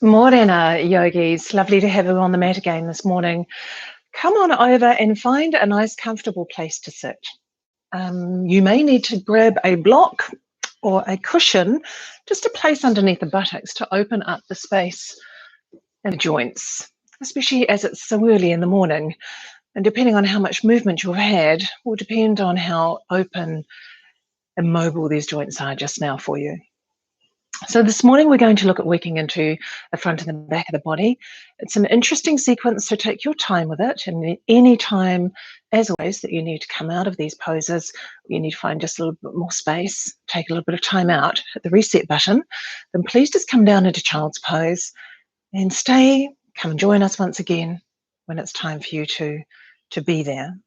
Morena, yogis. Lovely to have you on the mat again this morning. Come on over and find a nice, comfortable place to sit. You may need to grab a block or a cushion just to place underneath the buttocks to open up the space in the joints, especially as it's so early in the morning. And depending on how much movement you've had will depend on how open and mobile these joints are just now for you. So this morning we're going to look at working into the front and the back of the body. It's an interesting sequence, so take your time with it. And any time, as always, that you need to come out of these poses, you need to find just a little bit more space, take a little bit of time out, hit the reset button, then please just come down into child's pose and stay, come and join us once again when it's time for you to be there.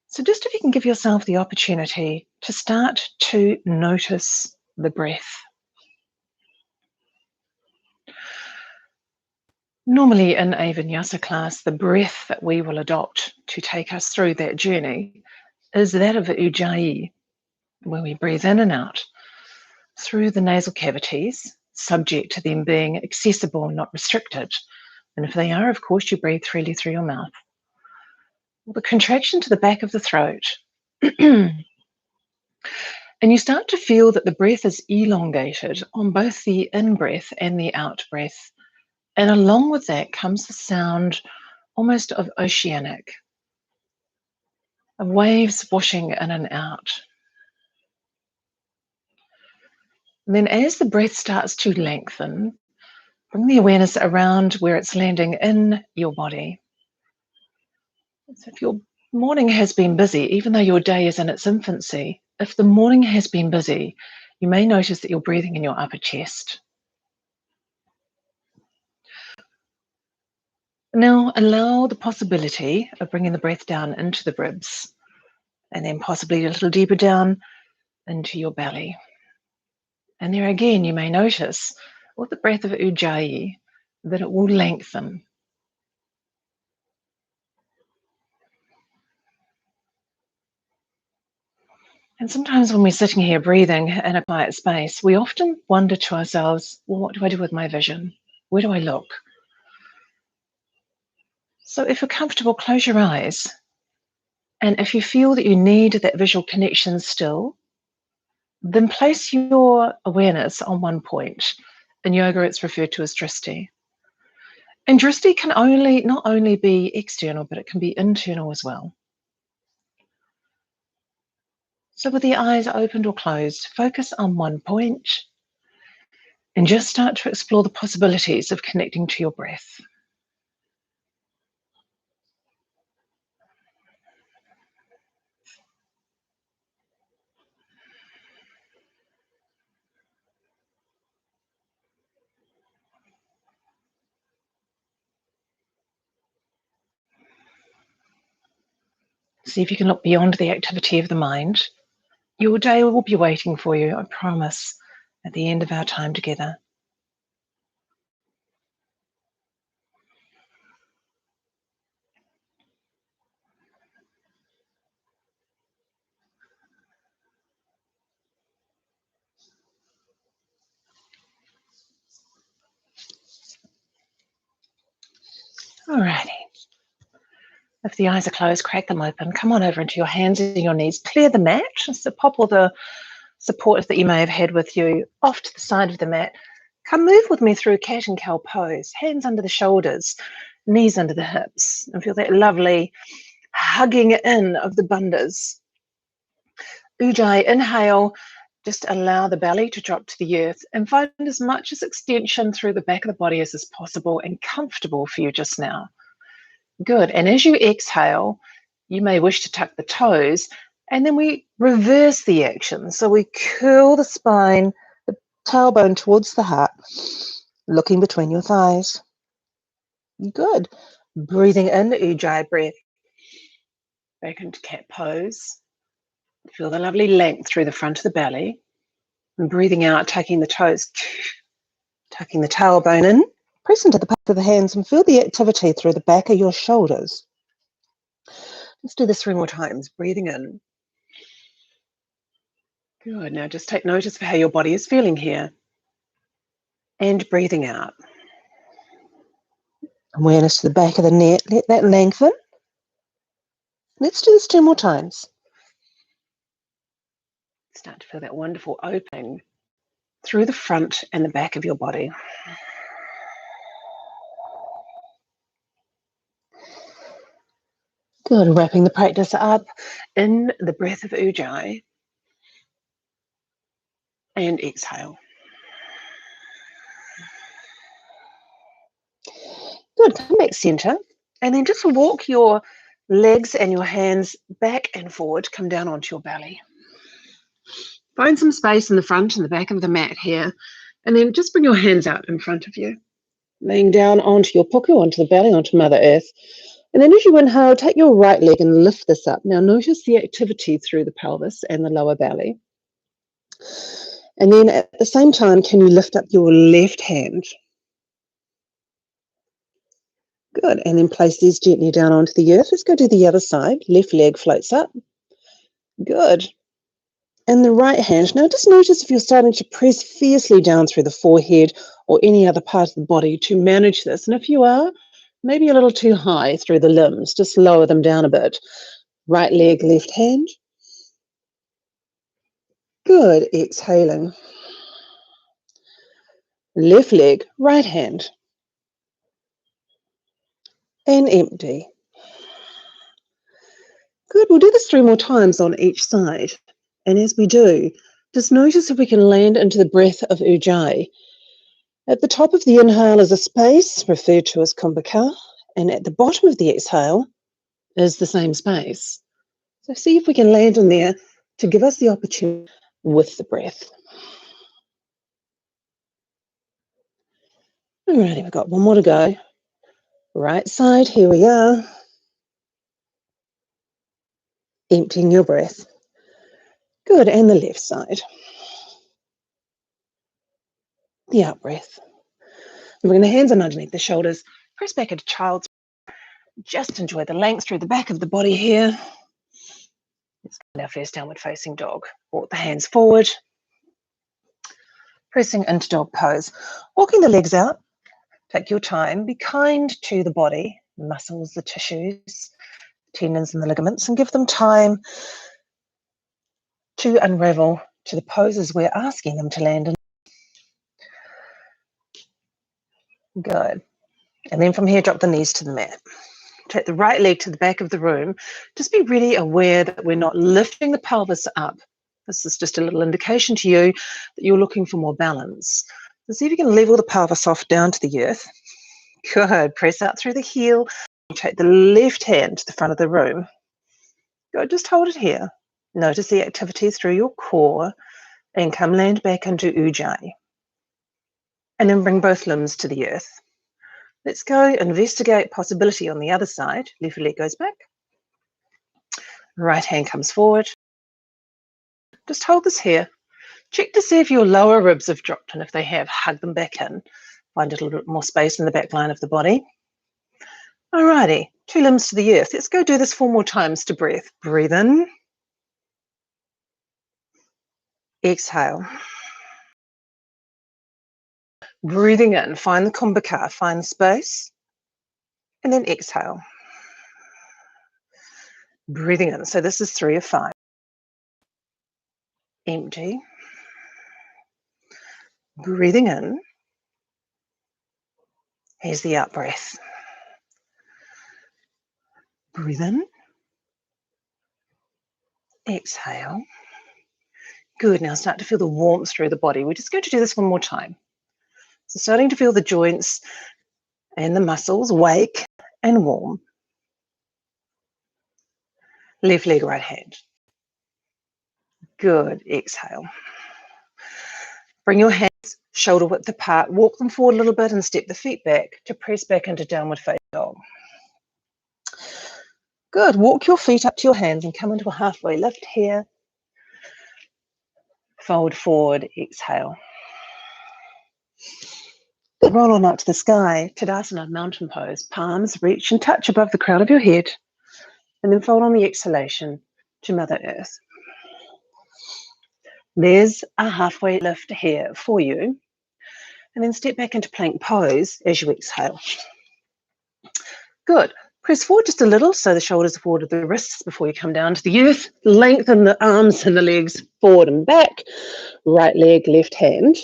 So just if you can give yourself the opportunity to start to notice the breath. Normally in a Vinyasa class, the breath that we will adopt to take us through that journey is that of Ujjayi, where we breathe in and out through the nasal cavities, subject to them being accessible, not restricted. And if they are, of course, you breathe freely through your mouth. The contraction to the back of the throat. And you start to feel that the breath is elongated on both the in-breath and the out-breath. And along with that comes the sound almost of oceanic, of waves washing in and out. And then as the breath starts to lengthen, bring the awareness around where it's landing in your body. So if your morning has been busy, even though your day is in its infancy, if the morning has been busy, you may notice that you're breathing in your upper chest. Now allow the possibility of bringing the breath down into the ribs and then possibly a little deeper down into your belly. And there again, you may notice with the breath of Ujjayi that it will lengthen. And sometimes when we're sitting here breathing in a quiet space, we often wonder to ourselves, well, what do I do with my vision? Where do I look? So if you're comfortable, close your eyes. And if you feel that you need that visual connection still, then place your awareness on one point. In yoga, it's referred to as drishti. And drishti can not only be external, but it can be internal as well. So with the eyes opened or closed, focus on one point and just start to explore the possibilities of connecting to your breath. See if you can look beyond the activity of the mind. Your day will be waiting for you, I promise, at the end of our time together. Alrighty. If the eyes are closed, crack them open. Come on over into your hands and your knees. Clear the mat. So pop all the support that you may have had with you off to the side of the mat. Come move with me through cat and cow pose. Hands under the shoulders, knees under the hips. And feel that lovely hugging in of the bandhas. Ujjayi, inhale. Just allow the belly to drop to the earth and find as much as extension through the back of the body as is possible and comfortable for you just now. Good. And as you exhale, you may wish to tuck the toes, and then we reverse the action. So we curl the spine, the tailbone towards the heart, looking between your thighs. Good. Breathing in, Ujjayi breath. Back into cat pose. Feel the lovely length through the front of the belly. And breathing out, tucking the toes, tucking the tailbone in. Press into the back of the hands and feel the activity through the back of your shoulders. Let's do this 3 more times. Breathing in. Good. Now just take notice of how your body is feeling here. And breathing out. Awareness to the back of the neck. Let that lengthen. Let's do this 2 more times. Start to feel that wonderful opening through the front and the back of your body. Good. Wrapping the practice up in the breath of Ujjayi. And exhale. Good. Come back center. And then just walk your legs and your hands back and forward. Come down onto your belly. Find some space in the front and the back of the mat here. And then just bring your hands out in front of you. Laying down onto your puku, onto the belly, onto Mother Earth. And then as you inhale, take your right leg and lift this up. Now notice the activity through the pelvis and the lower belly. And then at the same time, can you lift up your left hand? Good. And then place these gently down onto the earth. Let's go to the other side. Left leg floats up. Good. And the right hand. Now just notice if you're starting to press fiercely down through the forehead or any other part of the body to manage this. And if you are, maybe a little too high through the limbs, just lower them down a bit. Right leg, left hand. Good. Exhaling. Left leg, right hand. And empty. Good. We'll do this 3 more times on each side. And as we do, just notice if we can land into the breath of Ujjayi. At the top of the inhale is a space referred to as kumbhaka, and at the bottom of the exhale is the same space. So see if we can land in there to give us the opportunity with the breath. Alrighty, we've got 1 more to go. Right side, here we are. Emptying your breath. Good, and the left side. The out breath. And we're going to hands on underneath the shoulders. Press back into child's. Just enjoy the length through the back of the body here. Let's go our first downward facing dog. Walk the hands forward. Pressing into dog pose. Walking the legs out. Take your time. Be kind to the body, the muscles, the tissues, tendons and the ligaments, and give them time to unravel to the poses we're asking them to land in. Good. And then from here, drop the knees to the mat. Take the right leg to the back of the room. Just be really aware that we're not lifting the pelvis up. This is just a little indication to you that you're looking for more balance. So see if you can level the pelvis off down to the earth. Good. Press out through the heel. Take the left hand to the front of the room. Good. Just hold it here. Notice the activity through your core and come land back into Ujjayi. And then bring both limbs to the earth. Let's go investigate possibility on the other side. Left leg goes back. Right hand comes forward. Just hold this here. Check to see if your lower ribs have dropped, and if they have, hug them back in. Find a little bit more space in the back line of the body. Alrighty, 2 limbs to the earth. Let's go do this 4 more times to breath. Breathe in. Exhale. Breathing in, find the kumbhaka, find the space, and then exhale. Breathing in, so this is 3 of 5. Empty. Breathing in. Here's the out breath. Breathe in. Exhale. Good, now start to feel the warmth through the body. We're just going to do this 1 more time. So starting to feel the joints and the muscles wake and warm. Left leg, right hand. Good, exhale. Bring your hands shoulder width apart, walk them forward a little bit and step the feet back to press back into downward facing dog. Good, walk your feet up to your hands and come into a halfway lift here. Fold forward, exhale. Good, roll on up to the sky, Tadasana, mountain pose. Palms reach and touch above the crown of your head. And then fold on the exhalation to Mother Earth. There's a halfway lift here for you. And then step back into plank pose as you exhale. Good. Press forward just a little so the shoulders are forward of the wrists before you come down to the earth. Lengthen the arms and the legs forward and back. Right leg, left hand.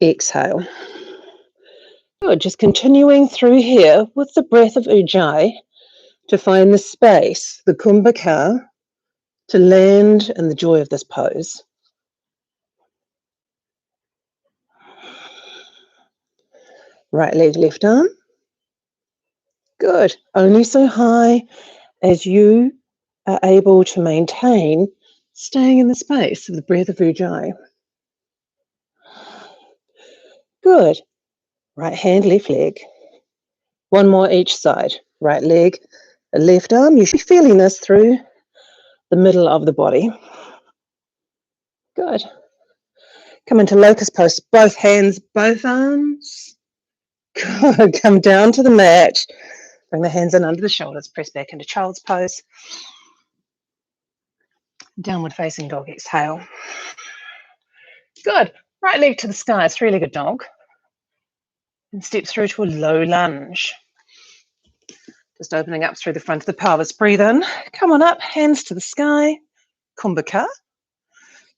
Exhale. Good. Just continuing through here with the breath of Ujjayi to find the space, the kumbhaka, to land in the joy of this pose. Right leg, left arm. Good. Only so high as you are able to maintain staying in the space of the breath of Ujjayi. Good. Right hand, left leg. One more each side. Right leg, left arm. You should be feeling this through the middle of the body. Good. Come into locust pose. Both hands, both arms. Good. Come down to the mat. Bring the hands in under the shoulders. Press back into child's pose. Downward facing dog. Exhale. Good. Right leg to the sky. Three-legged dog. And step through to a low lunge. Just opening up through the front of the pelvis. Breathe in. Come on up. Hands to the sky. Kumbhaka.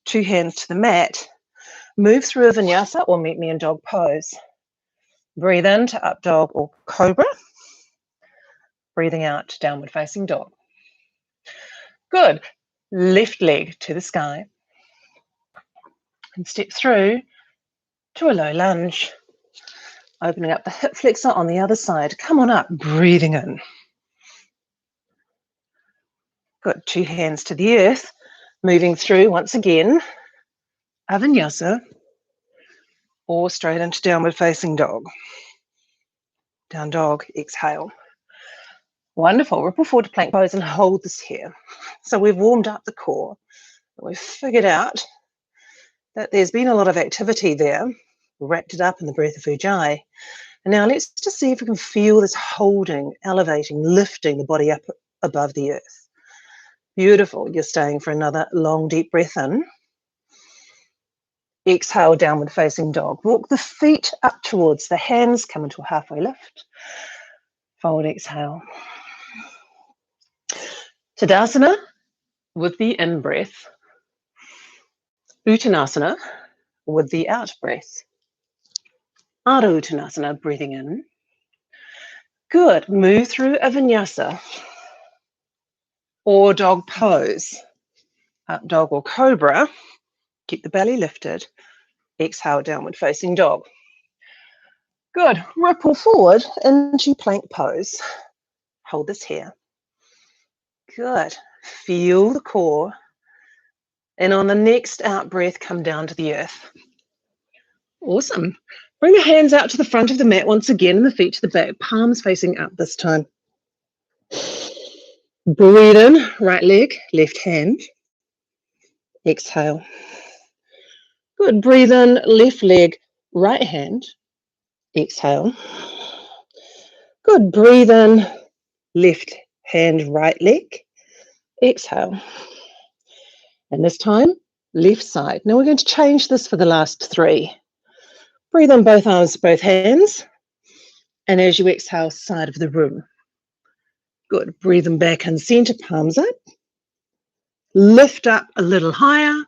Two hands to the mat. Move through a vinyasa or meet me in dog pose. Breathe in to up dog or cobra. Breathing out to downward facing dog. Good. Left leg to the sky. And step through to a low lunge. Opening up the hip flexor on the other side. Come on up. Breathing in. Good. Two hands to the earth. Moving through once again. A vinyasa. Or straight into downward facing dog. Down dog. Exhale. Wonderful. Ripple forward to plank pose and hold this here. So we've warmed up the core. We've figured out that there's been a lot of activity there. Wrapped it up in the breath of Ujjayi. And now let's just see if we can feel this holding, elevating, lifting the body up above the earth. Beautiful. You're staying for another long, deep breath in. Exhale, downward facing dog. Walk the feet up towards the hands. Come into a halfway lift. Forward exhale. Tadasana with the in-breath. Uttanasana with the out-breath. Ardha Uttanasana, breathing in. Good. Move through a vinyasa or dog pose. Up dog or cobra. Keep the belly lifted. Exhale, downward facing dog. Good. Ripple forward into plank pose. Hold this here. Good. Feel the core. And on the next out breath, come down to the earth. Awesome. Bring the hands out to the front of the mat once again and the feet to the back. Palms facing up this time. Breathe in. Right leg, left hand. Exhale. Good. Breathe in. Left leg, right hand. Exhale. Good. Breathe in. Left hand, right leg. Exhale. And this time, left side. Now we're going to change this for the last three. Breathe in both arms, both hands. And as you exhale, side of the room. Good. Breathe in back and center, palms up. Lift up a little higher.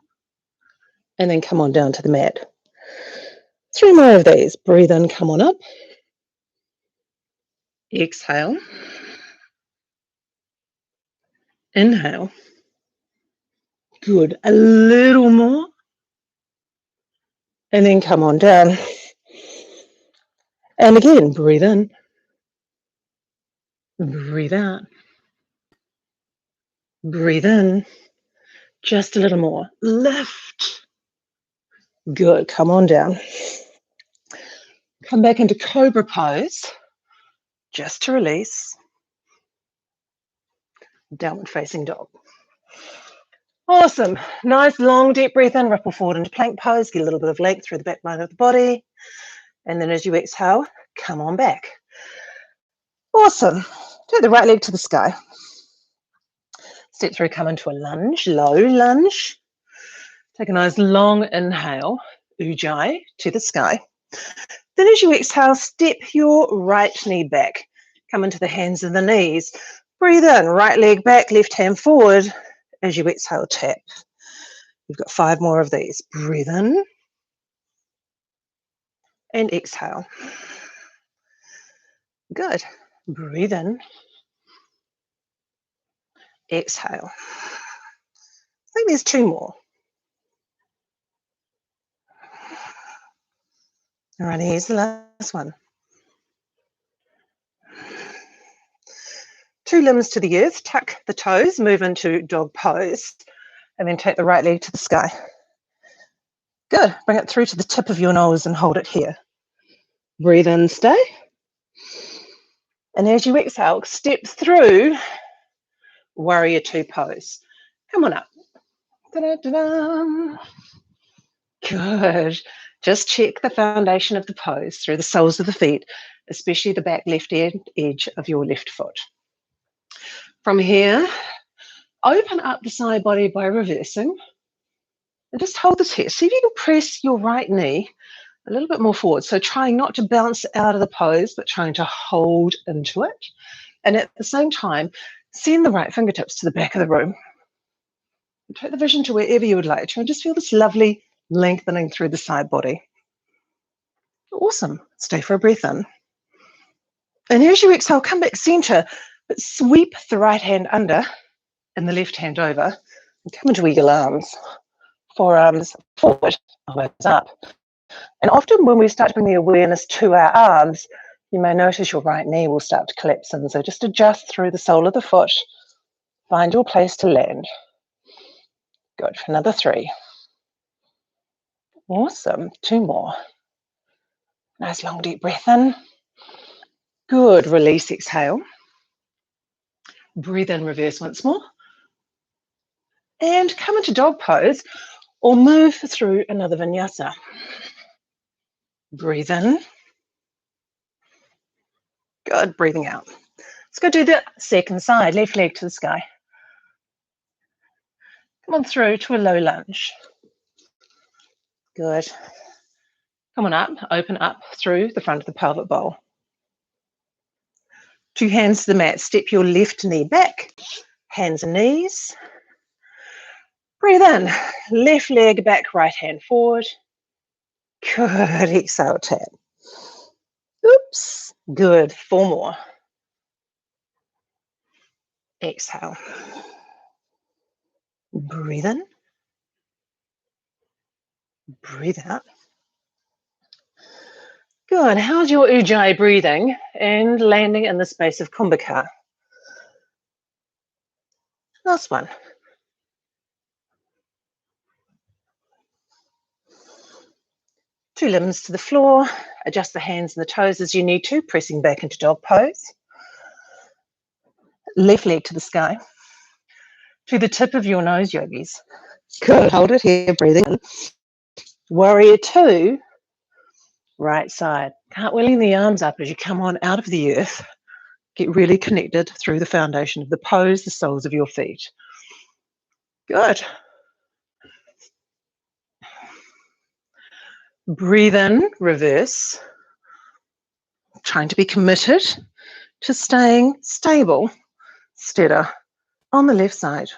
And then come on down to the mat. Three more of these. Breathe in, come on up. Exhale. Inhale. Good. A little more. And then come on down. And again, breathe in. Breathe out. Breathe in. Just a little more. Lift. Good. Come on down. Come back into cobra pose. Just to release. Downward facing dog. Awesome. Nice long deep breath in. Ripple forward into plank pose. Get a little bit of length through the backbone of the body. And then as you exhale, come on back. Awesome. Take the right leg to the sky. Step through, come into a lunge, low lunge. Take a nice long inhale, Ujjayi to the sky. Then as you exhale, step your right knee back. Come into the hands and the knees. Breathe in, right leg back, left hand forward. As you exhale, tap. You've got 5 more of these. Breathe in and exhale. Good. Breathe in. Exhale. I think there's 2 more. All right, here's the last one. 2 limbs to the earth, tuck the toes, move into dog pose, and then take the right leg to the sky. Good. Bring it through to the tip of your nose and hold it here. Breathe in, stay. And as you exhale, step through warrior 2 pose. Come on up. Da-da-da-da. Good. Just check the foundation of the pose through the soles of the feet, especially the back left edge of your left foot. From here, open up the side body by reversing. And just hold this here. See if you can press your right knee a little bit more forward. So trying not to bounce out of the pose, but trying to hold into it. And at the same time, send the right fingertips to the back of the room. Take the vision to wherever you would like to and just feel this lovely lengthening through the side body. Awesome. Stay for a breath in. And as you exhale, come back center, but sweep the right hand under and the left hand over. And come into eagle arms. Forearms forward, elbows up. And often when we start to bring the awareness to our arms, you may notice your right knee will start to collapse in. So just adjust through the sole of the foot. Find your place to land. Good. For another 3. Awesome. 2 more. Nice long deep breath in. Good. Release, exhale. Breathe in, reverse once more. And come into dog pose or move through another vinyasa. Breathe in. Good. Breathing out. Let's go do the second side. Left leg to the sky. Come on through to a low lunge. Good. Come on up. Open up through the front of the pelvic bowl. 2 hands to the mat. Step your left knee back. Hands and knees. Breathe in. Left leg back, right hand forward. Good. Exhale, tap. Oops. Good. 4 more. Exhale. Breathe in. Breathe out. Good. How's your ujjayi breathing and landing in the space of kumbhaka? Last one. Two limbs to the floor. Adjust the hands and the toes as you need to, pressing back into dog pose. Left leg to the sky. To the tip of your nose, yogis. Good. Hold it here, breathing in. Warrior 2. Right side. Cartwheeling the arms up as you come on out of the earth. Get really connected through the foundation of the pose, the soles of your feet. Good. Breathe in, reverse. Trying to be committed to staying stable, steady on the left side.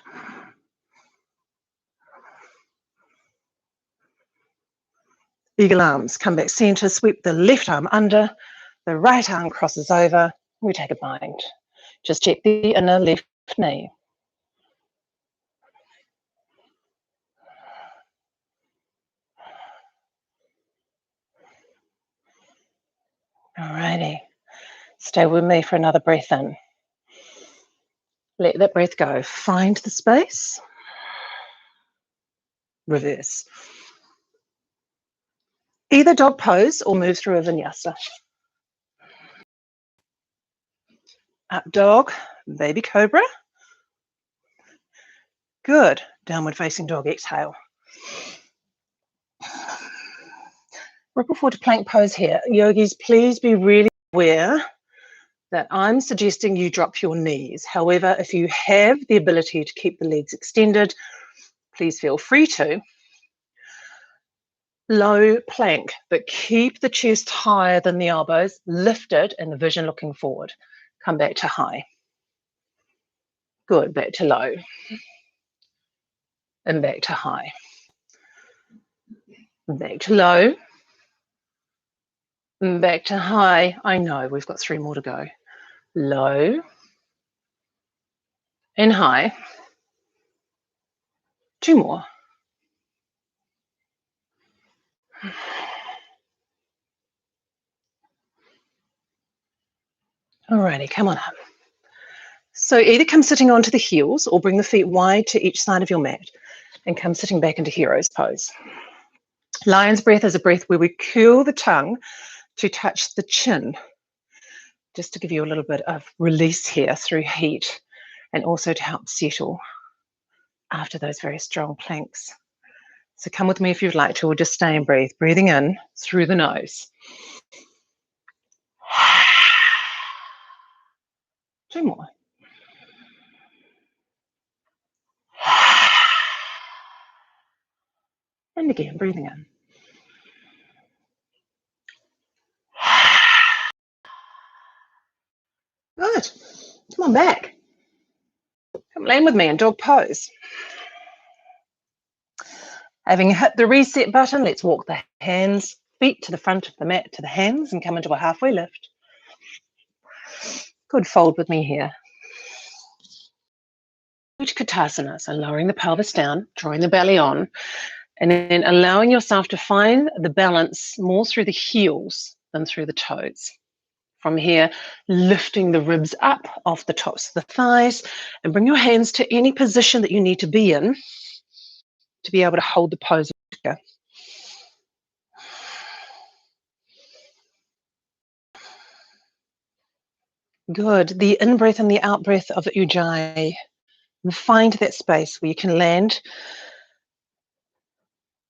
Eagle arms, come back center, sweep the left arm under, the right arm crosses over, we take a bind. Just check the inner left knee. Alrighty, stay with me for another breath in. Let that breath go. Find the space. Reverse. Either dog pose or move through a vinyasa. Up dog, baby cobra. Good. Downward facing dog, exhale. Ripple forward to plank pose here. Yogis, please be really aware that I'm suggesting you drop your knees. However, if you have the ability to keep the legs extended, please feel free to. Low plank, but keep the chest higher than the elbows, lifted and the vision looking forward. Come back to high. Good, back to low. And back to high. Back to low. And back to high. I know, we've got 3 more to go. Low. And high. 2 more. Alrighty, come on up. So either come sitting onto the heels or bring the feet wide to each side of your mat and come sitting back into hero's pose. Lion's breath is a breath where we curl the tongue to touch the chin, just to give you a little bit of release here through heat and also to help settle after those very strong planks. So come with me if you'd like to, or just stay and breathe. Breathing in through the nose. 2 more. And again, breathing in. Good. Come on back. Come land with me in dog pose. Having hit the reset button, let's walk the hands, feet to the front of the mat, to the hands, and come into a halfway lift. Good, fold with me here. Utkatasana, so lowering the pelvis down, drawing the belly on, and then allowing yourself to find the balance more through the heels than through the toes. From here, lifting the ribs up off the tops of the thighs, and bring your hands to any position that you need to be in to be able to hold the pose. Good. The in-breath and the out-breath of Ujjayi. Find that space where you can land.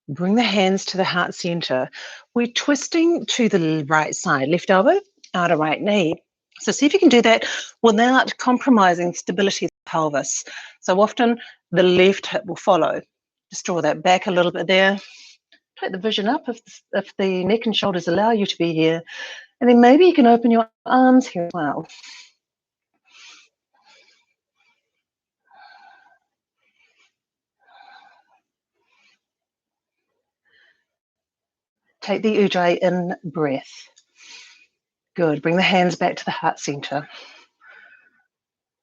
Bring the hands to the heart center. We're twisting to the right side, left elbow, outer right knee. So see if you can do that without compromising stability of the pelvis. So often the left hip will follow. Just draw that back a little bit there. Take the vision up if the neck and shoulders allow you to be here. And then maybe you can open your arms here as well. Take the Ujjayi in breath. Good. Bring the hands back to the heart center.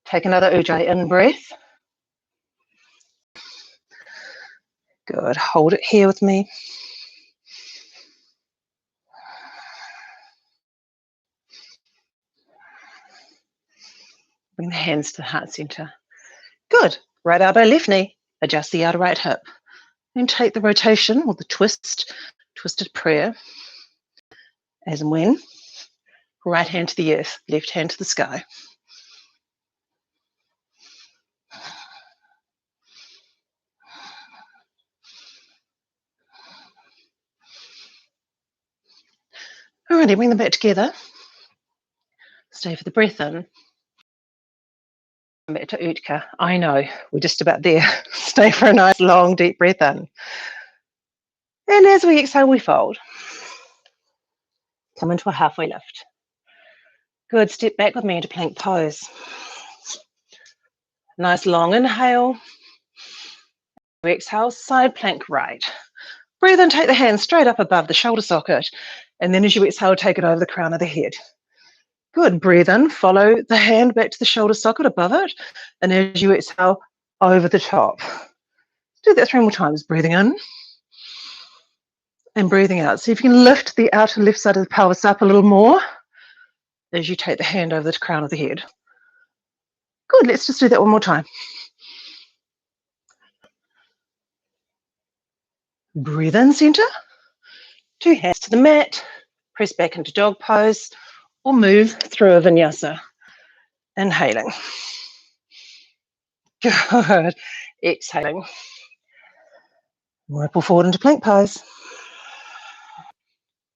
Take another Ujjayi in breath. Good. Hold it here with me. Bring the hands to the heart center. Good. Right elbow, left knee. Adjust the outer right hip. And take the rotation or the twist, twisted prayer. As and when. Right hand to the earth, left hand to the sky. Alrighty, bring them back together. Stay for the breath in. Back to Utka. I know, we're just about there. Stay for a nice long deep breath in. And as we exhale, we fold. Come into a halfway lift. Good, step back with me into plank pose. Nice long inhale. Exhale, side plank right. Breathe in, take the hands straight up above the shoulder socket. And then as you exhale, take it over the crown of the head. Good, breathe in, follow the hand back to the shoulder socket above it. And as you exhale, over the top. Do that 3 more times, breathing in and breathing out. See if you can lift the outer left side of the pelvis up a little more as you take the hand over the crown of the head. Good, let's just do that 1 more time. Breathe in, center. 2 hands to the mat. Press back into dog pose or move through a vinyasa. Inhaling. Good. Exhaling. Ripple forward into plank pose.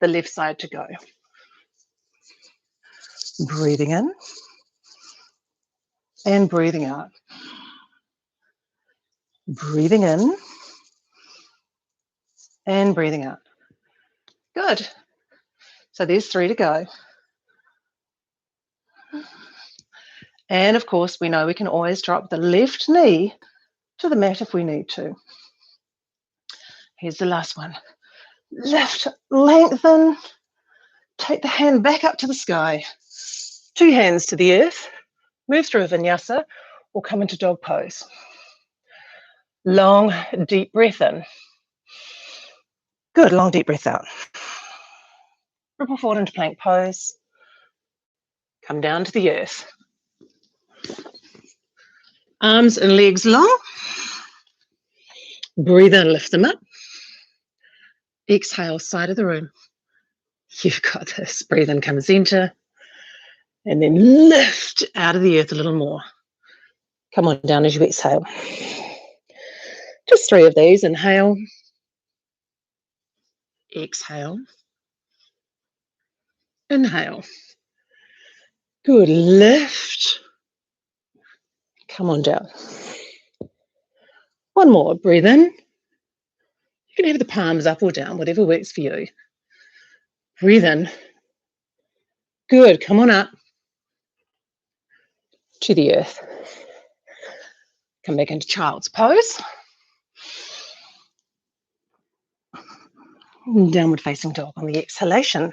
The left side to go. Breathing in and breathing out. Breathing in and breathing out. Good. So there's 3 to go. And of course, we know we can always drop the left knee to the mat if we need to. Here's the last one. Lift, lengthen, take the hand back up to the sky. 2 hands to the earth, move through a vinyasa or come into dog pose. Long, deep breath in. Good, long, deep breath out. Ripple forward into plank pose. Come down to the earth. Arms and legs long. Breathe in, lift them up. Exhale, side of the room. You've got this. Breathe in, come center. And then lift out of the earth a little more. Come on down as you exhale. Just 3 of these. Inhale. Exhale. Inhale. Good. Lift. Come on down. One more. Breathe in. You can have the palms up or down, whatever works for you. Breathe in. Good. Come on up to the earth. Come back into child's pose. Downward facing dog on the exhalation.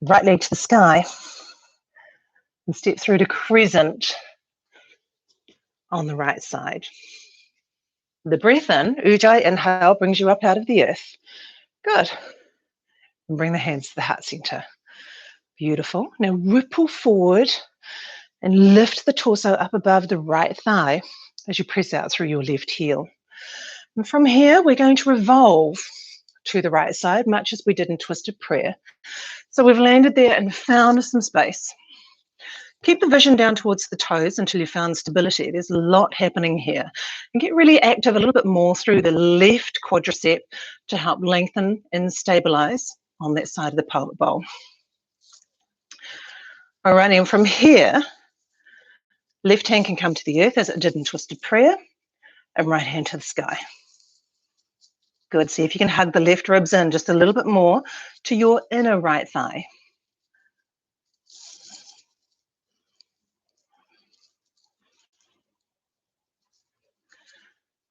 Right leg to the sky. And step through to crescent on the right side. The breath in, Ujjayi inhale, brings you up out of the earth. Good. And bring the hands to the heart center. Beautiful. Now ripple forward and lift the torso up above the right thigh as you press out through your left heel. And from here, we're going to revolve to the right side, much as we did in Twisted Prayer. So we've landed there and found some space. Keep the vision down towards the toes until you found stability. There's a lot happening here. And get really active a little bit more through the left quadricep to help lengthen and stabilize on that side of the pelvic bowl. All right, and from here, left hand can come to the earth as it did in Twisted Prayer, and right hand to the sky. Good. See if you can hug the left ribs in just a little bit more to your inner right thigh.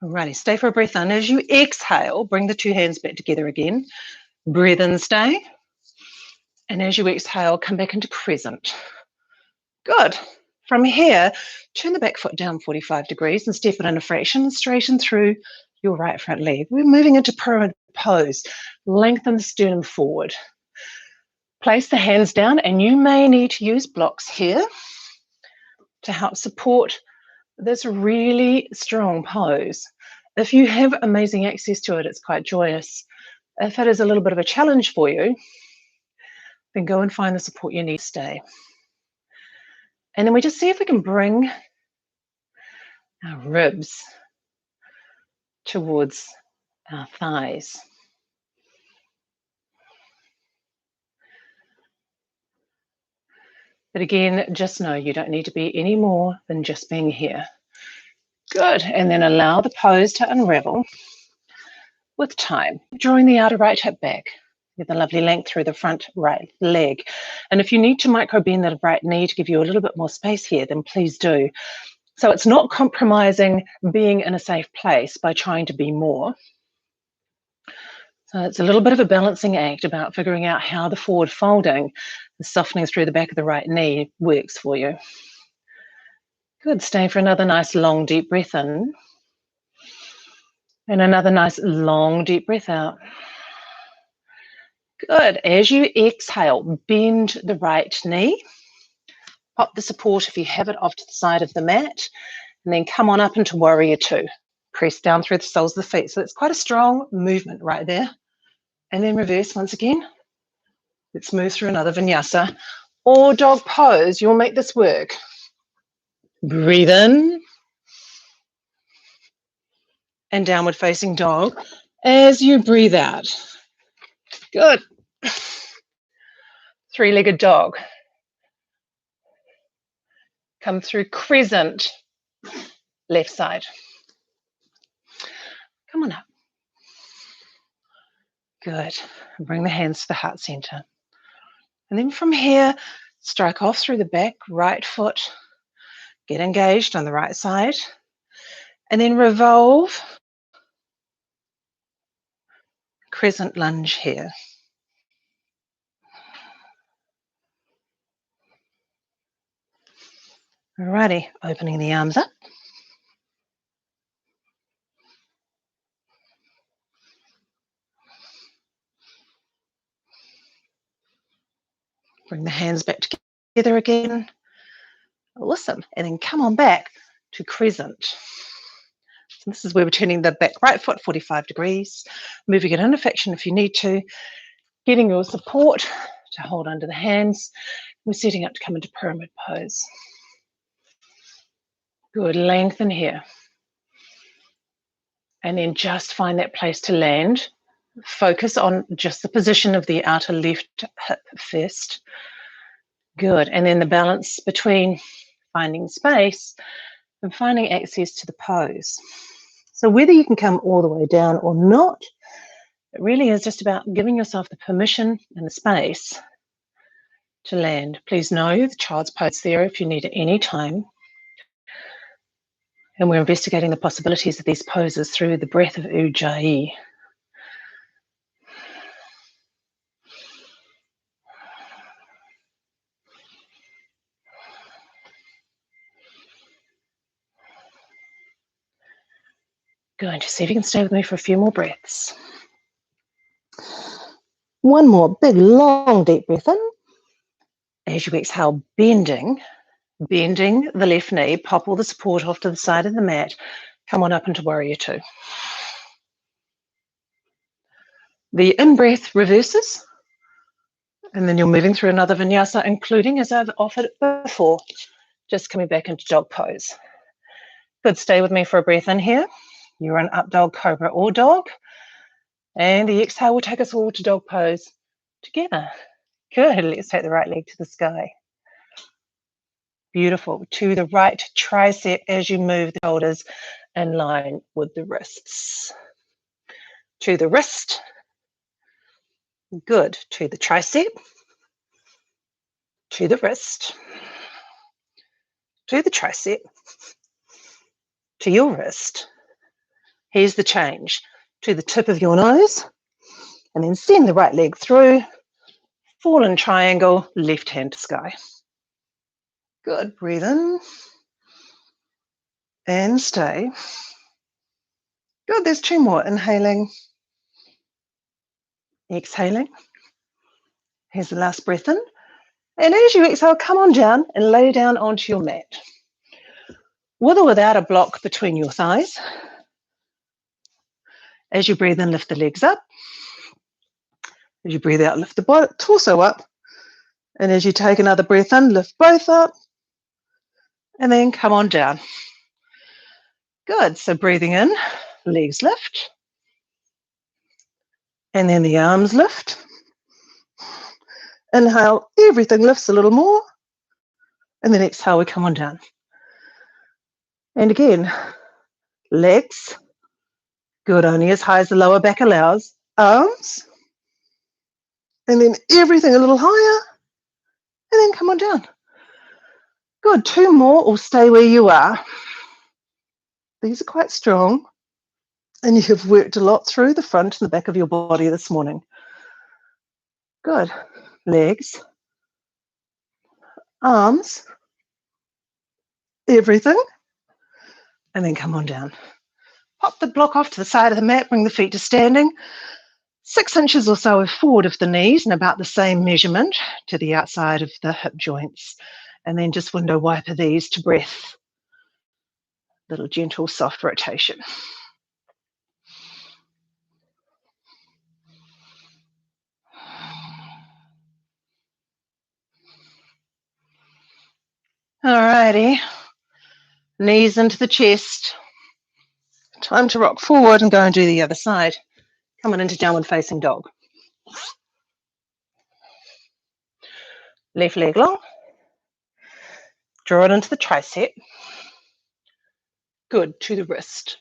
Alrighty, stay for a breath in. As you exhale, bring the 2 hands back together again. Breathe in, stay. And as you exhale, come back into crescent. Good. From here, turn the back foot down 45 degrees and step it in a fraction, straighten through your right front leg. We're moving into pyramid pose. Lengthen the sternum forward. Place the hands down, and you may need to use blocks here to help support this really strong pose. If you have amazing access to it, it's quite joyous. If it is a little bit of a challenge for you, then go and find the support you need to stay. And then we just see if we can bring our ribs towards our thighs. But again, just know you don't need to be any more than just being here. Good. And then allow the pose to unravel with time. Drawing the outer right hip back. Get the lovely length through the front right leg. And if you need to micro bend the right knee to give you a little bit more space here, then please do. So it's not compromising being in a safe place by trying to be more. So it's a little bit of a balancing act about figuring out how the forward folding, the softening through the back of the right knee works for you. Good. Stay for another nice long deep breath in. And another nice long deep breath out. Good. As you exhale, bend the right knee. Pop the support, if you have it, off to the side of the mat. And then come on up into Warrior Two. Press down through the soles of the feet. So it's quite a strong movement right there. And then reverse once again. Let's move through another vinyasa. Or dog pose. You'll make this work. Breathe in. And downward facing dog. As you breathe out. Good. 3-legged dog. Come through crescent, left side. Come on up. Good. Bring the hands to the heart center. And then from here, Strike off through the back, right foot. Get engaged on the right side. And then revolve. Crescent lunge here. Alrighty, opening the arms up. Bring the hands back together again. Awesome. And then come on back to crescent. So this is where we're turning the back right foot 45 degrees, moving it into flexion if you need to, getting your support to hold under the hands. We're setting up to come into pyramid pose. Good, lengthen here. And then just find that place to land. Focus on just the position of the outer left hip first. Good, and then the balance between finding space and finding access to the pose. So whether you can come all the way down or not, it really is just about giving yourself the permission and the space to land. Please know the child's pose there if you need it any time. And we're investigating the possibilities of these poses through the breath of Ujjayi. Going to see if you can stay with me for a few more breaths. One more big, long, deep breath in. As you exhale, bending the left knee, pop all the support off to the side of the mat. Come on up into warrior two. The in-breath reverses, and then you're moving through another vinyasa, including, as I've offered before, just coming back into dog pose. Good, stay with me for a breath in here. You're in up dog, cobra, or dog. And the exhale will take us all to dog pose together. Good, let's take the right leg to the sky. Beautiful. To the right tricep as you move the shoulders in line with the wrists. To the wrist. Good. To the tricep. To the wrist. To the tricep. To your wrist. Here's the change. To the tip of your nose. And then send the right leg through. Fallen triangle, left hand to sky. Good. Breathe in. And stay. Good. There's two more. Inhaling. Exhaling. Here's the last breath in. And as you exhale, come on down and lay down onto your mat. With or without a block between your thighs. As you breathe in, lift the legs up. As you breathe out, lift the torso up. And as you take another breath in, lift both up. And then come on down. Good. So breathing in, legs lift. And then the arms lift. Inhale, everything lifts a little more. And then exhale, we come on down. And again, legs. Good, only as high as the lower back allows. Arms. And then everything a little higher. And then come on down. Good, two more or stay where you are. These are quite strong. And you have worked a lot through the front and the back of your body this morning. Good. Legs. Arms. Everything. And then come on down. Pop the block off to the side of the mat, bring the feet to standing. 6 inches or so forward of the knees and about the same measurement to the outside of the hip joints. And then just window wiper these to breath. Little gentle, soft rotation. Alrighty. Knees into the chest. Time to rock forward and go and do the other side. Coming into downward facing dog. Left leg long. Draw it into the tricep. Good. To the wrist.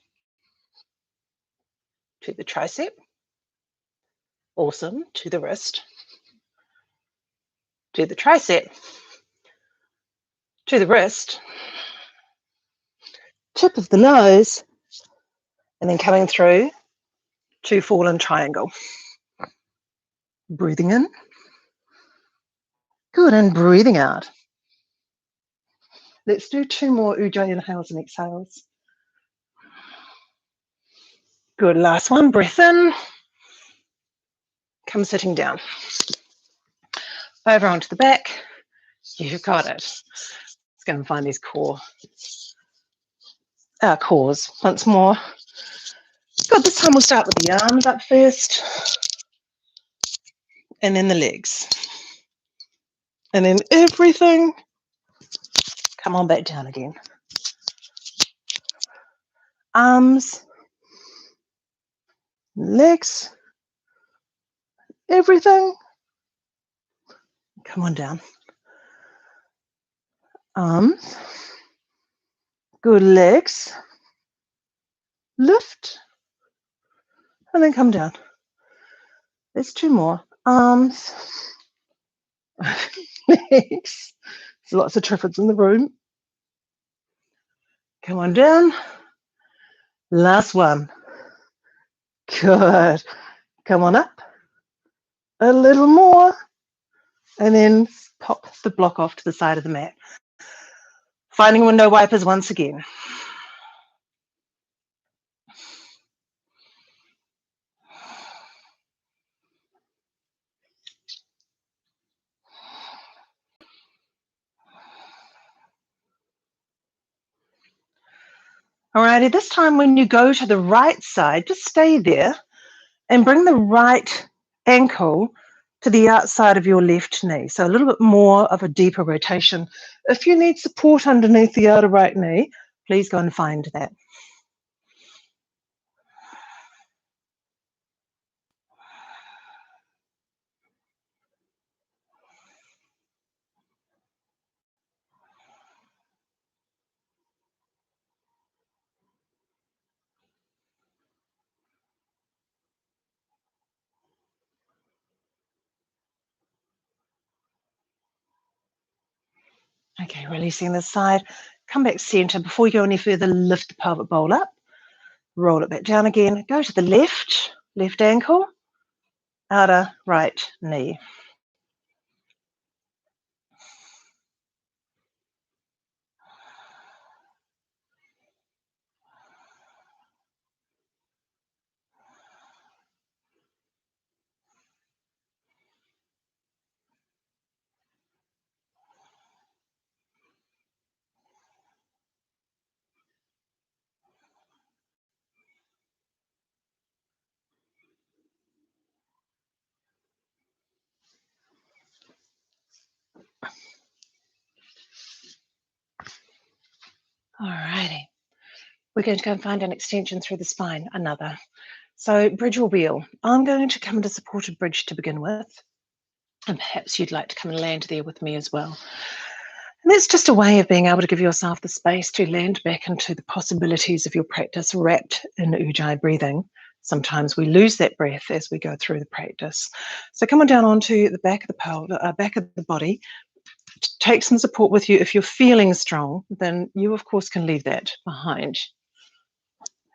To the tricep. Awesome. To the wrist. To the tricep. to the wrist, tip of the nose, and then coming through to fallen triangle. Breathing in. Good, and breathing out. Let's do 2 more Ujjayi inhales and exhales. Good, last one, breath in. Come sitting down. Over onto the back. You've got it. Let's go and find these cores once more. Good, this time we'll start with the arms up first. And then the legs. And then everything. Come on back down again. Arms. Legs. Everything. Come on down. Arms. Good, legs. Lift. And then come down. There's 2 more. Arms. Legs. There's lots of triffles in the room. Come on down. Last one. Good. Come on up. A little more. And then pop the block off to the side of the mat. Finding window wipers once again. Alrighty, this time when you go to the right side, just stay there and bring the right ankle to the outside of your left knee. So a little bit more of a deeper rotation. If you need support underneath the outer right knee, please go and find that. Okay, releasing this side. Come back center. Before you go any further, lift the pelvic bowl up. Roll it back down again. Go to the left ankle, outer right knee. Alrighty. We're going to go and find an extension through the spine, another. So bridge or wheel. I'm going to come into supported bridge to begin with. And perhaps you'd like to come and land there with me as well. And that's just a way of being able to give yourself the space to land back into the possibilities of your practice wrapped in Ujjayi breathing. Sometimes we lose that breath as we go through the practice. So come on down onto the back of the back of the body. Take some support with you. If you're feeling strong, then you of course can leave that behind.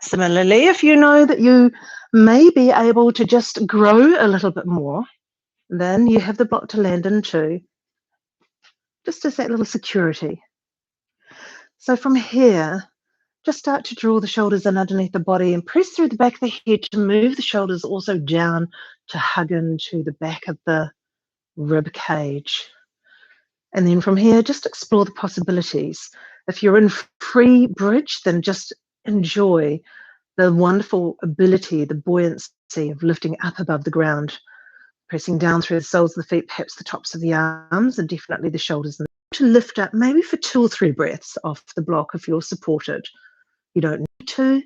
Similarly, if you know that you may be able to just grow a little bit more, then you have the block to land into, just as that little security. So from here, just start to draw the shoulders in underneath the body and press through the back of the head to move the shoulders also down to hug into the back of the rib cage. And then from here, just explore the possibilities. If you're in free bridge, then just enjoy the wonderful ability, the buoyancy of lifting up above the ground, pressing down through the soles of the feet, perhaps the tops of the arms, and definitely the shoulders. To lift up maybe for 2 or 3 breaths off the block if you're supported. You don't need to.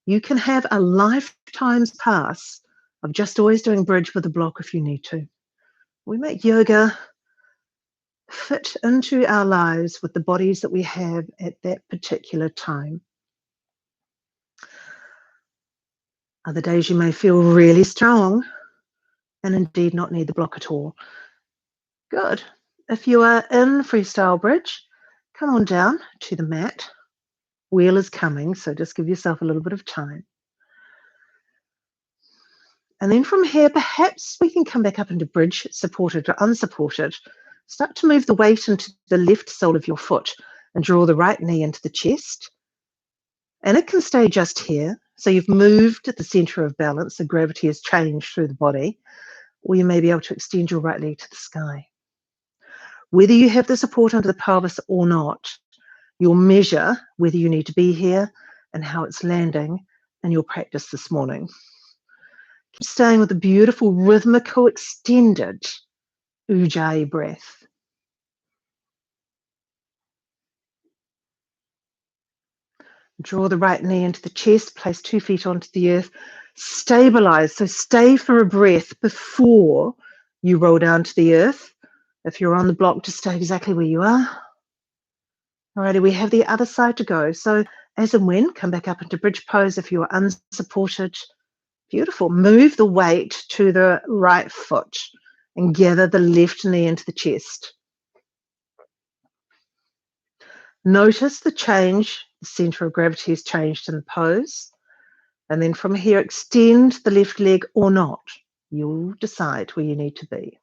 You can have a lifetime's pass of just always doing bridge with a block if you need to. We make yoga fit into our lives with the bodies that we have at that particular time. Other days you may feel really strong and indeed not need the block at all. Good. If you are in freestyle bridge, Come on down to the mat. Wheel is coming, so just give yourself a little bit of time. And then from here, perhaps we can come back up into bridge, supported or unsupported. Start to move the weight into the left sole of your foot and draw the right knee into the chest. And it can stay just here. So you've moved at the center of balance, the gravity has changed through the body, or you may be able to extend your right leg to the sky. Whether you have the support under the pelvis or not, you'll measure whether you need to be here and how it's landing in your practice this morning. Keep staying with the beautiful rhythmical extended Ujjayi breath. Draw the right knee into the chest, place 2 feet onto the earth, stabilize. So stay for a breath before you roll down to the earth. If you're on the block, just stay exactly where you are. Alrighty, we have the other side to go. So as and when, come back up into bridge pose if you are unsupported. Beautiful. Move the weight to the right foot and gather the left knee into the chest. Notice the change. The center of gravity has changed in the pose. And then from here, extend the left leg or not. You'll decide where you need to be.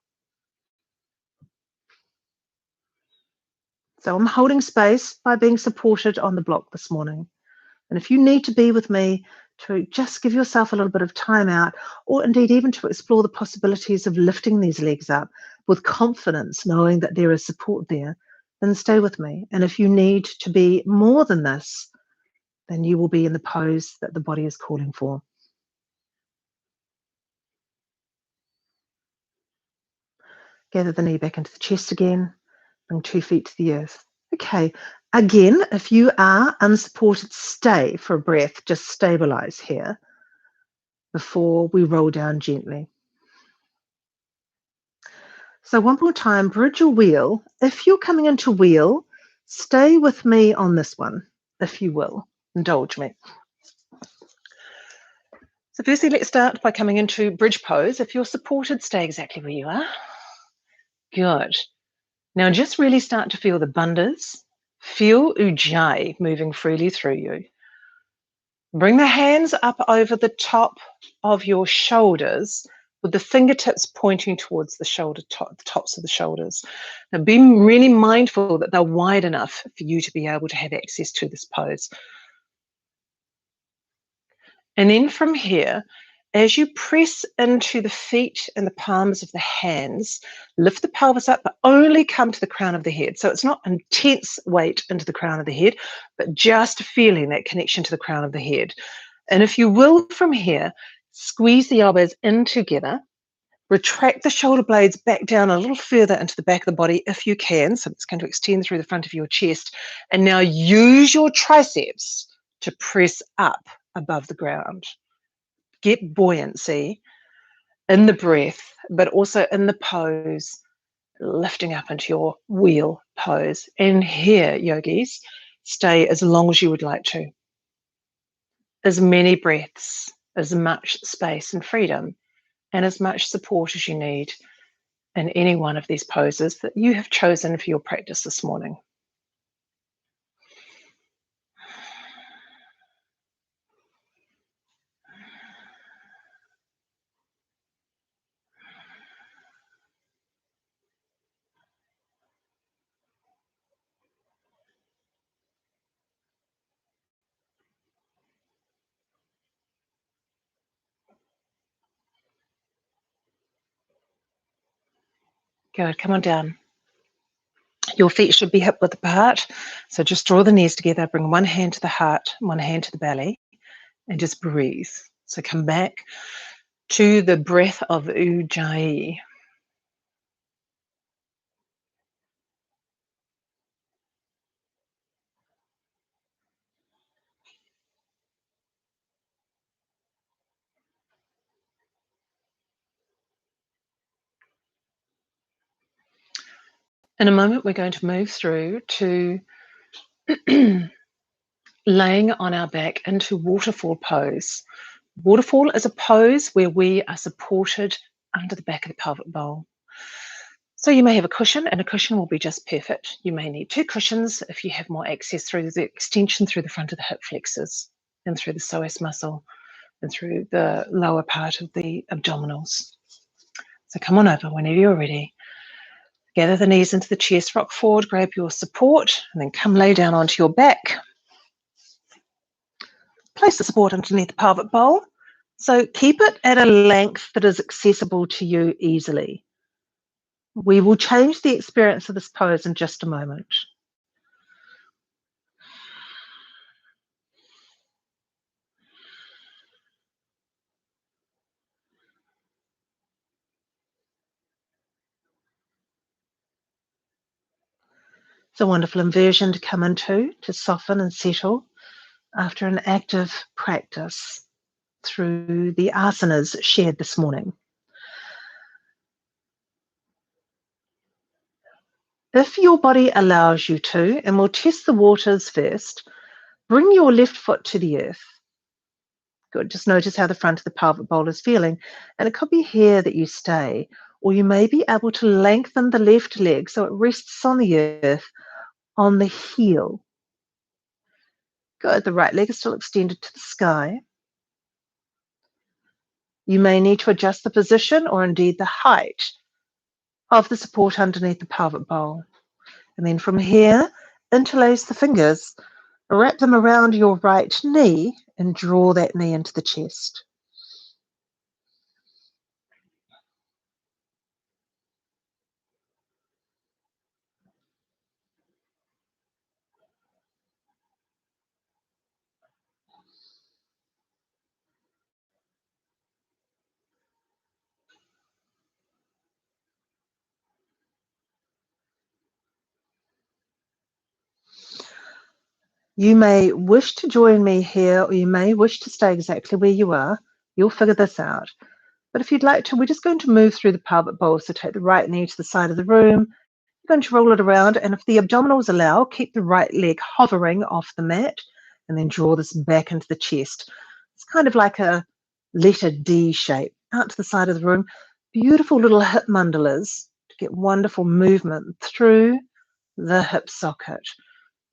So I'm holding space by being supported on the block this morning. And if you need to be with me to just give yourself a little bit of time out, or indeed even to explore the possibilities of lifting these legs up with confidence, knowing that there is support there, then stay with me. And if you need to be more than this, then you will be in the pose that the body is calling for. Gather the knee back into the chest again. Bring 2 feet to the earth. Okay. Again, if you are unsupported, stay for a breath. Just stabilize here before we roll down gently. So one more time, bridge or wheel. If you're coming into wheel, stay with me on this one, if you will. Indulge me. So firstly, let's start by coming into bridge pose. If you're supported, stay exactly where you are. Good. Now just really start to feel the bandhas. Feel Ujjayi moving freely through you. Bring the hands up over the top of your shoulders with the fingertips pointing towards the tops of the shoulders. Now be really mindful that they're wide enough for you to be able to have access to this pose. And then from here, as you press into the feet and the palms of the hands, lift the pelvis up, but only come to the crown of the head. So it's not intense weight into the crown of the head, but just feeling that connection to the crown of the head. And if you will, from here, squeeze the elbows in together, retract the shoulder blades back down a little further into the back of the body if you can. So it's going to extend through the front of your chest. And now use your triceps to press up above the ground. Get buoyancy in the breath, but also in the pose, lifting up into your wheel pose. And here, yogis, stay as long as you would like to. As many breaths, as much space and freedom, and as much support as you need in any one of these poses that you have chosen for your practice this morning. Good, come on down. Your feet should be hip width apart. So just draw the knees together, bring one hand to the heart, one hand to the belly, and just breathe. So come back to the breath of Ujjayi. In a moment, we're going to move through to laying on our back into waterfall pose. Waterfall is a pose where we are supported under the back of the pelvic bowl. So you may have a cushion, and a cushion will be just perfect. You may need 2 cushions if you have more access through the extension through the front of the hip flexors and through the psoas muscle and through the lower part of the abdominals. So come on over whenever you're ready. Gather the knees into the chest, rock forward, grab your support, and then come lay down onto your back. Place the support underneath the pelvic bowl. So keep it at a length that is accessible to you easily. We will change the experience of this pose in just a moment. It's a wonderful inversion to come into, to soften and settle after an active practice through the asanas shared this morning. If your body allows you to, and we'll test the waters first, bring your left foot to the earth. Good. Just notice how the front of the pelvic bowl is feeling. And it could be here that you stay, or you may be able to lengthen the left leg so it rests on the earth on the heel. Good. The right leg is still extended to the sky. You may need to adjust the position or indeed the height of the support underneath the pelvic bowl. And then from here, interlace the fingers, wrap them around your right knee and draw that knee into the chest. You may wish to join me here, or you may wish to stay exactly where you are. You'll figure this out. But if you'd like to, we're just going to move through the pelvic bowl. So take the right knee to the side of the room. You're going to roll it around, and if the abdominals allow, keep the right leg hovering off the mat, and then draw this back into the chest. It's kind of like a letter D shape out to the side of the room. Beautiful little hip mandalas to get wonderful movement through the hip socket.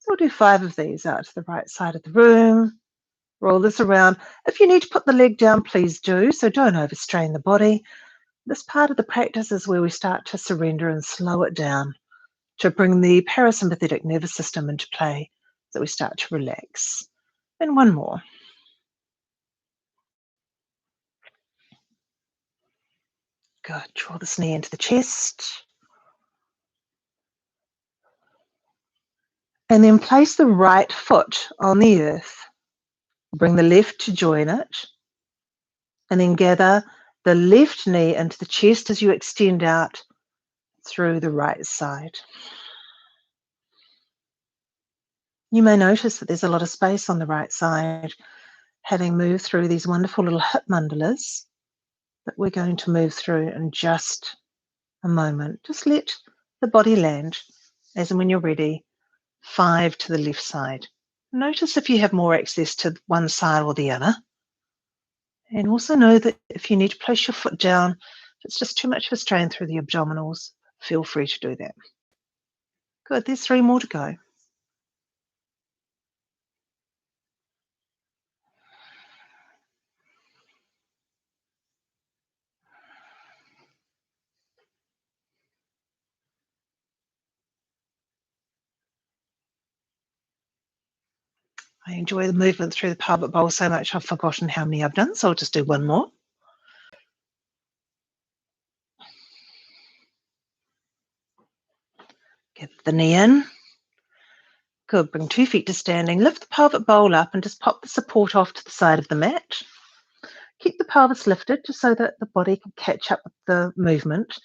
So we'll do 5 of these out to the right side of the room. Roll this around. If you need to put the leg down, please do. So don't overstrain the body. This part of the practice is where we start to surrender and slow it down to bring the parasympathetic nervous system into play so we start to relax. And one more. Good. Draw this knee into the chest. And then place the right foot on the earth. Bring the left to join it. And then gather the left knee into the chest as you extend out through the right side. You may notice that there's a lot of space on the right side, having moved through these wonderful little hip mandalas that we're going to move through in just a moment. Just let the body land as and when you're ready. 5 to the left side. Notice if you have more access to one side or the other. And also know that if you need to place your foot down, if it's just too much of a strain through the abdominals, feel free to do that. Good, there's 3 more to go. I enjoy the movement through the pelvic bowl so much I've forgotten how many I've done, so I'll just do one more. Get the knee in. Good, bring 2 feet to standing. Lift the pelvic bowl up and just pop the support off to the side of the mat. Keep the pelvis lifted just so that the body can catch up with the movement.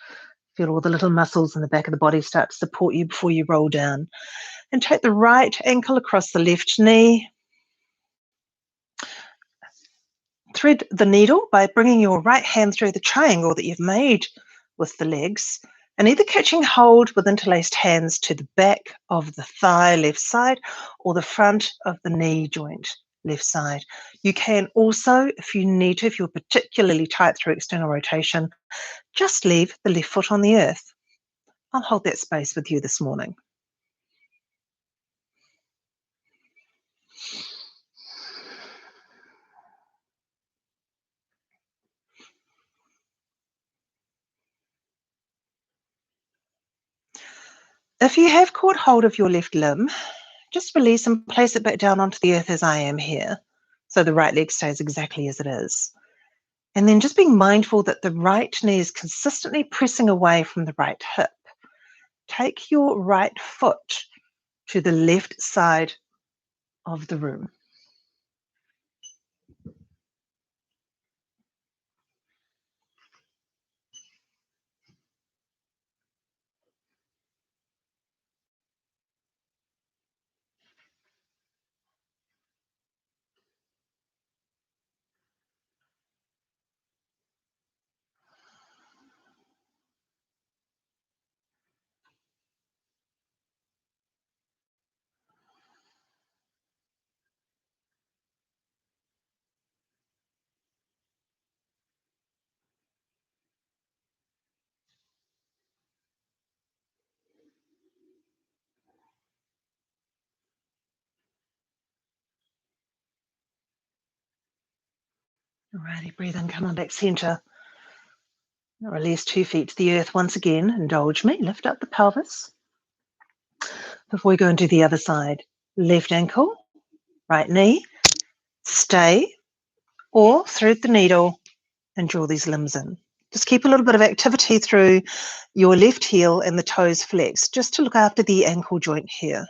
Feel all the little muscles in the back of the body start to support you before you roll down. And take the right ankle across the left knee. Thread the needle by bringing your right hand through the triangle that you've made with the legs and either catching hold with interlaced hands to the back of the thigh left side or the front of the knee joint left side. You can also, if you need to, if you're particularly tight through external rotation, just leave the left foot on the earth. I'll hold that space with you this morning. If you have caught hold of your left limb, just release and place it back down onto the earth as I am here. So the right leg stays exactly as it is. And then just being mindful that the right knee is consistently pressing away from the right hip. Take your right foot to the left side of the room. Alrighty, breathe in, come on back center. Release 2 feet to the earth once again. Indulge me, lift up the pelvis. Before we go and do the other side, left ankle, right knee, stay, or thread the needle and draw these limbs in. Just keep a little bit of activity through your left heel and the toes flex, just to look after the ankle joint here.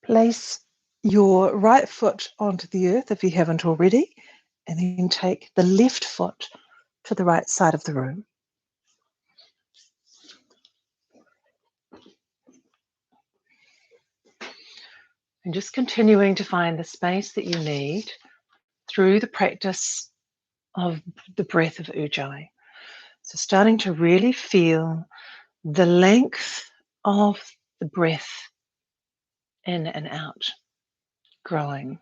Place your right foot onto the earth if you haven't already, and then take the left foot to the right side of the room. And just continuing to find the space that you need through the practice of the breath of Ujjayi. So starting to really feel the length of the breath in and out, growing.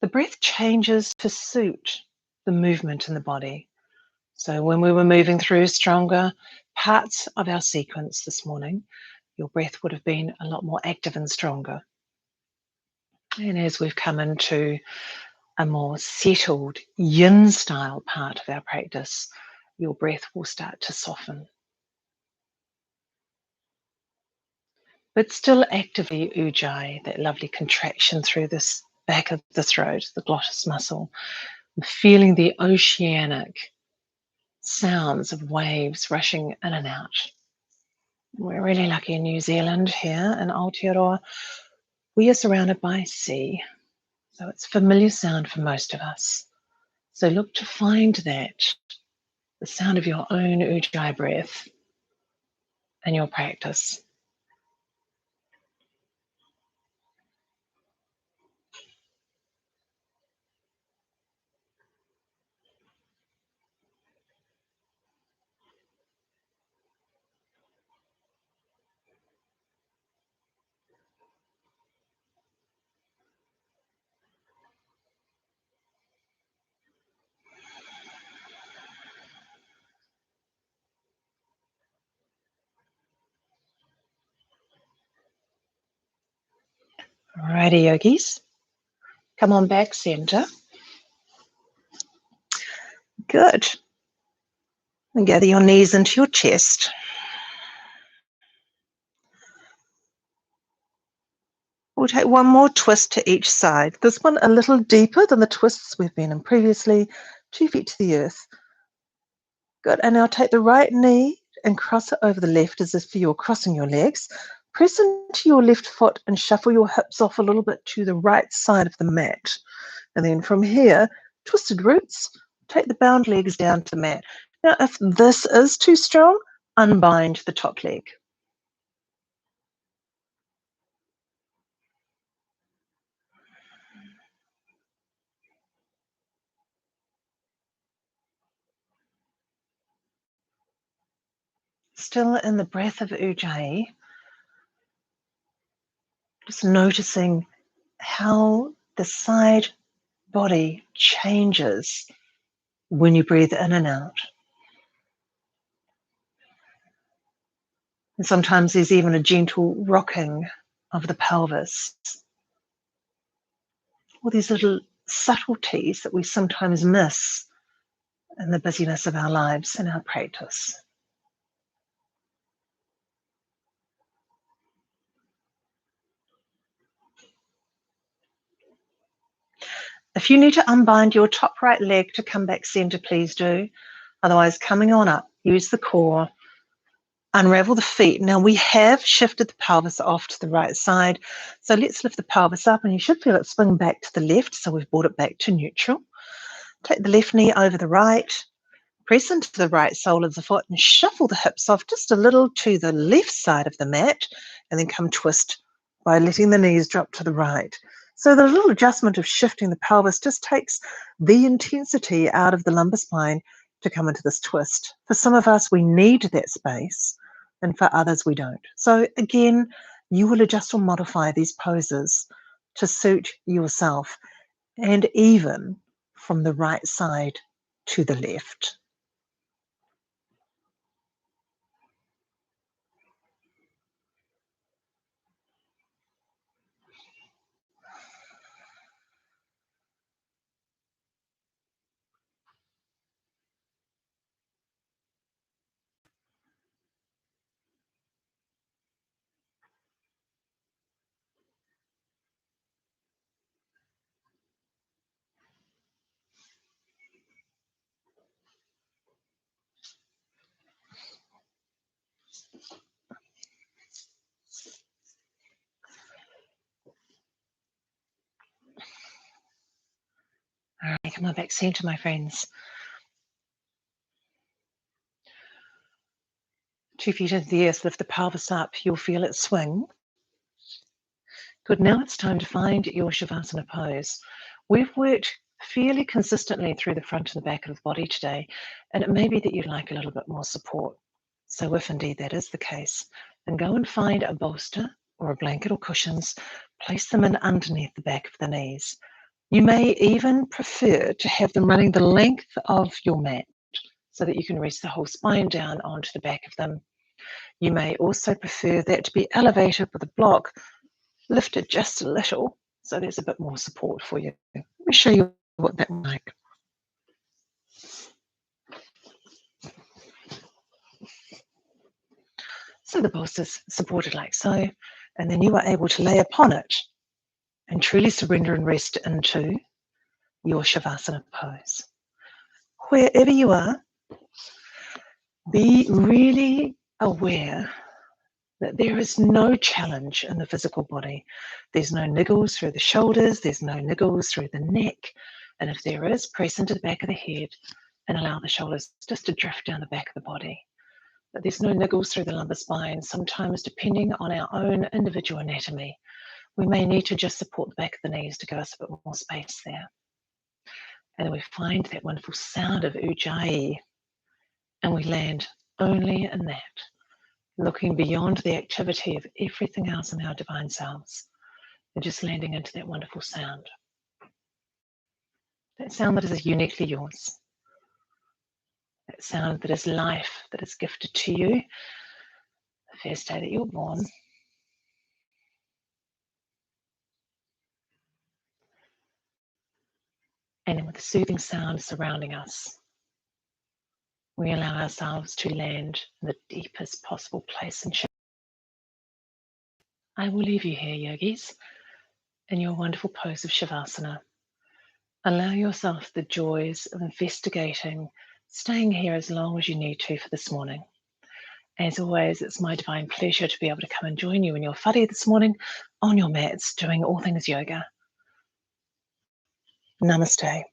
The breath changes to suit the movement in the body. So when we were moving through stronger parts of our sequence this morning, your breath would have been a lot more active and stronger. And as we've come into a more settled yin style part of our practice, your breath will start to soften. But still actively Ujjayi, that lovely contraction through this back of the throat, the glottis muscle, feeling the oceanic sounds of waves rushing in and out. We're really lucky in New Zealand here in Aotearoa. We are surrounded by sea, so it's a familiar sound for most of us. So look to find that, the sound of your own Ujjayi breath in your practice. Alrighty, yogis. Come on back center. Good. And gather your knees into your chest. We'll take one more twist to each side. This one a little deeper than the twists we've been in previously. 2 feet to the earth. Good. And now take the right knee and cross it over the left as if you're crossing your legs. Press into your left foot and shuffle your hips off a little bit to the right side of the mat. And then from here, twisted roots, take the bound legs down to the mat. Now, if this is too strong, unbind the top leg. Still in the breath of Ujjayi, just noticing how the side body changes when you breathe in and out. And sometimes there's even a gentle rocking of the pelvis. All these little subtleties that we sometimes miss in the busyness of our lives and our practice. If you need to unbind your top right leg to come back center, please do. Otherwise, coming on up, use the core, unravel the feet. Now we have shifted the pelvis off to the right side. So let's lift the pelvis up and you should feel it swing back to the left. So we've brought it back to neutral. Take the left knee over the right, press into the right sole of the foot and shuffle the hips off just a little to the left side of the mat and then come twist by letting the knees drop to the right. So the little adjustment of shifting the pelvis just takes the intensity out of the lumbar spine to come into this twist. For some of us, we need that space, and for others, we don't. So again, you will adjust or modify these poses to suit yourself, and even from the right side to the left. All right, come on back center, my friends. 2 feet into the earth, lift the pelvis up. You'll feel it swing. Good, now it's time to find your Savasana pose. We've worked fairly consistently through the front and the back of the body today, and it may be that you'd like a little bit more support. So if indeed that is the case, then go and find a bolster or a blanket or cushions, place them in underneath the back of the knees. You may even prefer to have them running the length of your mat so that you can rest the whole spine down onto the back of them. You may also prefer that to be elevated with a block, lifted just a little, so there's a bit more support for you. Let me show you what that looks like. So the bolster's supported like so, and then you are able to lay upon it and truly surrender and rest into your Savasana pose. Wherever you are, be really aware that there is no challenge in the physical body. There's no niggles through the shoulders, there's no niggles through the neck, and if there is, press into the back of the head and allow the shoulders just to drift down the back of the body. But there's no niggles through the lumbar spine. Sometimes, depending on our own individual anatomy, we may need to just support the back of the knees to give us a bit more space there. And we find that wonderful sound of Ujjayi, and we land only in that, looking beyond the activity of everything else in our divine selves, and just landing into that wonderful sound. That sound that is uniquely yours. That sound that is life, that is gifted to you the first day that you're born. And then with the soothing sound surrounding us, we allow ourselves to land in the deepest possible place and I will leave you here, yogis, in your wonderful pose of Shavasana. Allow yourself the joys of investigating, staying here as long as you need to for this morning. As always, it's my divine pleasure to be able to come and join you in your whare this morning on your mats, doing all things yoga. Namaste.